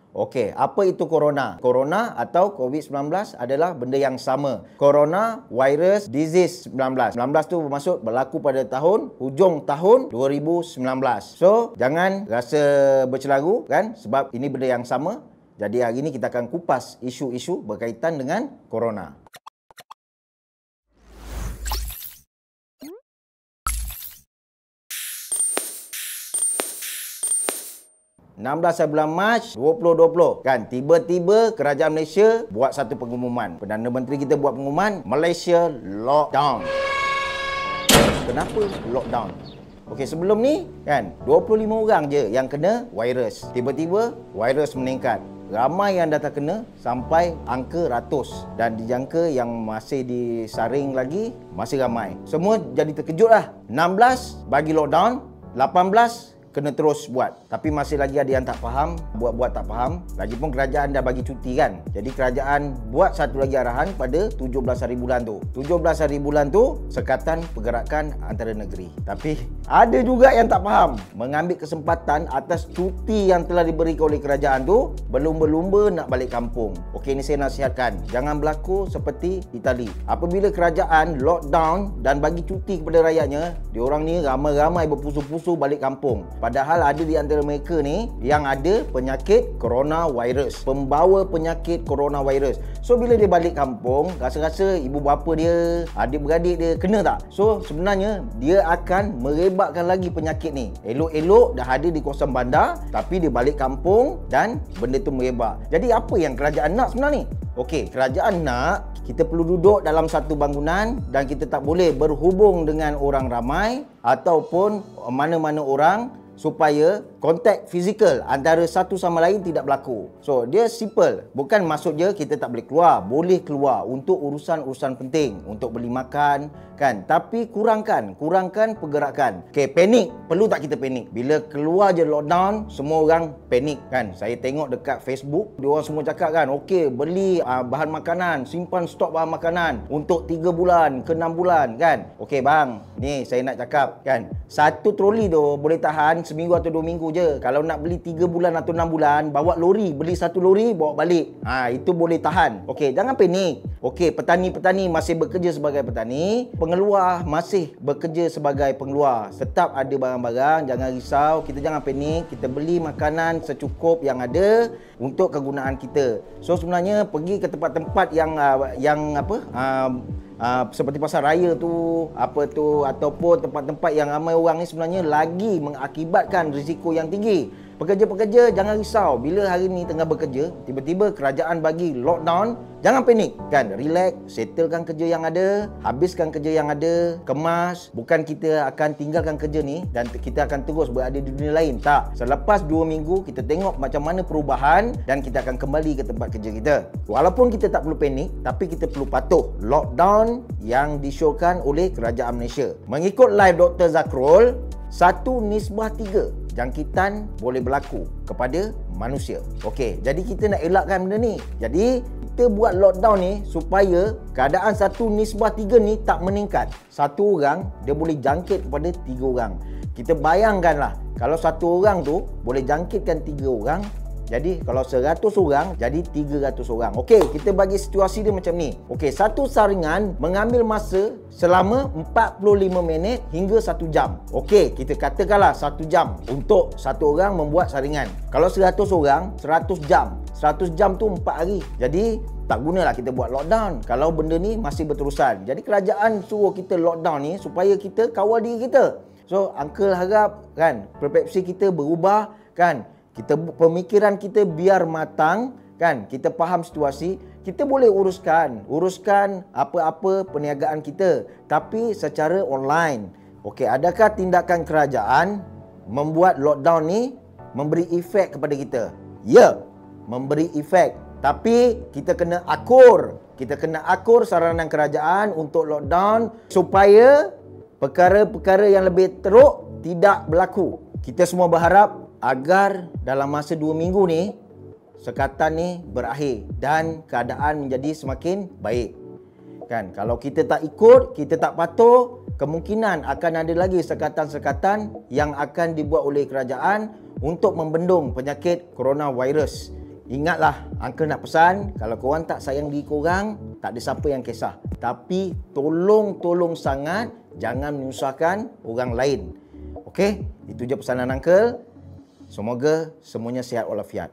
Okey, apa itu corona? Corona atau COVID-19 adalah benda yang sama. Corona virus disease 19. 19 tu bermaksud berlaku pada hujung tahun 2019. So, jangan rasa bercelaru kan, sebab ini benda yang sama. Jadi hari ini kita akan kupas isu-isu berkaitan dengan corona. 16 bulan Mac 2020 kan, tiba-tiba kerajaan Malaysia buat satu pengumuman. Perdana Menteri kita buat pengumuman, Malaysia lockdown. Kenapa lockdown? Okey, sebelum ni kan 25 orang je yang kena virus. Tiba-tiba virus meningkat. Ramai yang dah terkena sampai angka ratus, dan dijangka yang masih disaring lagi masih ramai. Semua jadi terkejut lah. 16 bagi lockdown, 18 kena terus buat. Tapi masih lagi ada yang tak faham, buat-buat tak faham. Lagipun kerajaan dah bagi cuti kan. Jadi kerajaan buat satu lagi arahan pada 17 hari bulan tu. 17 hari bulan tu Sekatan Pergerakan Antara Negeri. Tapi ada juga yang tak faham, mengambil kesempatan atas cuti yang telah diberikan oleh kerajaan tu, berlumba-lumba nak balik kampung. Okey, ni saya nasihatkan, jangan berlaku seperti Itali. Apabila kerajaan lockdown dan bagi cuti kepada rakyatnya, diorang ni ramai-ramai berpusu-pusu balik kampung. Padahal ada di antara mereka ni yang ada penyakit coronavirus, pembawa penyakit coronavirus. So bila dia balik kampung, rasa-rasa ibu bapa dia, adik-beradik dia kena tak? So sebenarnya dia akan merebakkan lagi penyakit ni. Elok-elok dah ada di kawasan bandar, tapi dia balik kampung dan benda tu merebak. Jadi apa yang kerajaan nak sebenarnya ni? Okey, kerajaan nak kita perlu duduk dalam satu bangunan dan kita tak boleh berhubung dengan orang ramai ataupun mana-mana orang, supaya kontak fizikal antara satu sama lain tidak berlaku. So, dia simple. Bukan maksud dia kita tak boleh keluar. Boleh keluar untuk urusan-urusan penting. Untuk beli makan, kan. Tapi kurangkan pergerakan. Okay, panik. Perlu tak kita panik? Bila keluar je lockdown, semua orang panik, kan. Saya tengok dekat Facebook, diorang semua cakap kan, okay, beli bahan makanan, simpan stok bahan makanan untuk 3 bulan ke 6 bulan, kan. Okay bang, ni saya nak cakap, kan. Satu troli tu boleh tahan seminggu atau 2 minggu je. Kalau nak beli 3 bulan atau 6 bulan, bawa lori, beli satu lori, bawa balik. Itu boleh tahan. Okey, jangan panik. Okey, petani-petani masih bekerja sebagai petani, pengeluar masih bekerja sebagai pengeluar. Tetap ada barang-barang, jangan risau, kita jangan panik, kita beli makanan secukup yang ada untuk kegunaan kita. So sebenarnya pergi ke tempat-tempat seperti pasar raya tu, ataupun tempat-tempat yang ramai orang ni sebenarnya lagi mengakibatkan risiko yang tinggi. Pekerja-pekerja jangan risau, bila hari ni tengah bekerja, tiba-tiba kerajaan bagi lockdown, jangan panik, kan. Relax, settlekan kerja yang ada, habiskan kerja yang ada, kemas. Bukan kita akan tinggalkan kerja ni dan kita akan terus berada di dunia lain. Tak. Selepas 2 minggu kita tengok macam mana perubahan dan kita akan kembali ke tempat kerja kita. Walaupun kita tak perlu panik, tapi kita perlu patuh lockdown yang disyorkan oleh kerajaan Malaysia. Mengikut live Dr. Zakrul, 1:3 jangkitan boleh berlaku kepada manusia. Okey, jadi kita nak elakkan benda ni. Jadi kita buat lockdown ni supaya keadaan 1:3 ni tak meningkat. Satu orang dia boleh jangkit kepada 3 orang. Kita bayangkanlah, kalau satu orang tu boleh jangkitkan 3 orang, jadi kalau 100 orang, jadi 300 orang. Okey, kita bagi situasi dia macam ni. Okey, satu saringan mengambil masa selama 45 minit hingga 1 jam. Okey, kita katakanlah 1 jam untuk satu orang membuat saringan. Kalau 100 orang, 100 jam. 100 jam tu 4 hari. Jadi tak gunalah kita buat lockdown kalau benda ni masih berterusan. Jadi kerajaan suruh kita lockdown ni supaya kita kawal diri kita. So, Uncle harap kan persepsi kita berubah, kan. Pemikiran kita biar matang, kan. Kita faham situasi, kita boleh uruskan apa-apa perniagaan kita, tapi secara online. Okey, adakah tindakan kerajaan membuat lockdown ni memberi efek kepada kita? Ya, memberi efek. Tapi kita kena akur. Kita kena akur saranan kerajaan untuk lockdown supaya perkara-perkara yang lebih teruk tidak berlaku. Kita semua berharap agar dalam masa 2 minggu ni sekatan ni berakhir dan keadaan menjadi semakin baik. Kan, kalau kita tak ikut, kita tak patuh, kemungkinan akan ada lagi sekatan-sekatan yang akan dibuat oleh kerajaan untuk membendung penyakit coronavirus Ingatlah, Uncle nak pesan, kalau korang tak sayang diri korang, tak ada siapa yang kisah. Tapi tolong sangat jangan menyusahkan orang lain. Okey? Itu je pesanan Uncle. Semoga semuanya sihat walafiat.